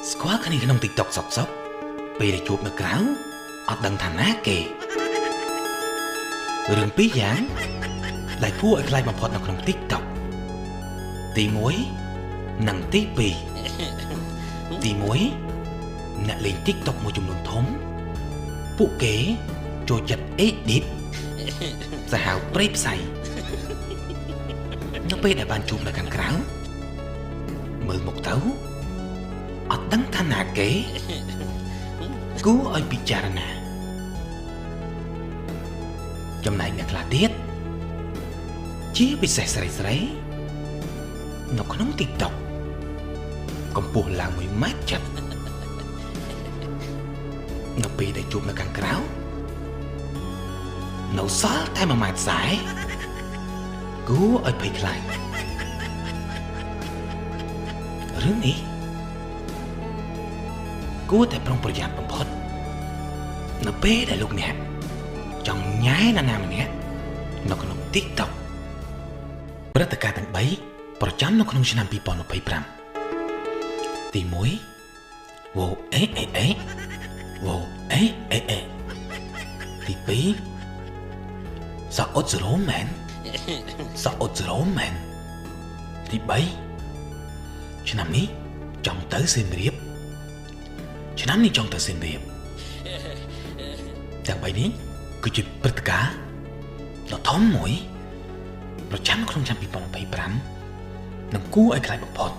ស្គាល់គ្នាក្នុង TikTok សុកពេលជួបនៅក្រៅអត់ដឹងថាណាគេរឿងពីរយ៉ាងដែលគួរឲ្យខ្លាចបំផុតនៅក្នុង TikTok ទី1និងទី2ទី1អ្នកលេង TikTok មួយចំនួនធំពួកគេចូលចិត្ត edit សាហាវព្រៃផ្សៃនៅពេលដែលបានជួបនៅខាងក្រៅមើលមកទៅអត់ដឹងថាណាគេគួរឲ្យពិចារណាចំណែកអ្នកខ្លះទៀតជាពិសេសស្រីនៅក្នុង TikTok កម្ពស់ឡើង1 ម៉ែត្រចិត្តនៅពេលដែលជួបនៅខាងក្រៅនៅសល់តែ1 ម៉ែត្រ40គួរឲ្យភ័យខ្លាចរឿងនេះគួរតែប្រុងប្រយ័ត្នបំផុតនៅពេលដែលលោកអ្នកចង់ញ៉ែនរណាម្នាក់នៅក្នុង TikTok ព្រឹត្តិការណ៍ទាំង3ប្រចាំនៅក្នុងឆ្នាំ2025ទី1វ៉ូអេអេអេវ៉ូអេអេអេទី2សាអត់0មែនសាអត់0មែនទី3ឆ្នាំនេះចង់ទៅសៀមរាបឆ្នាំនេះចង់ទៅសៀមរាបទាំង3នេះគឺជាព្រឹត្តិការណ៍ដ៏ធំមួយប្រចាំក្នុងឆ្នាំ2025និងគួរឲ្យខ្លាចបំផុត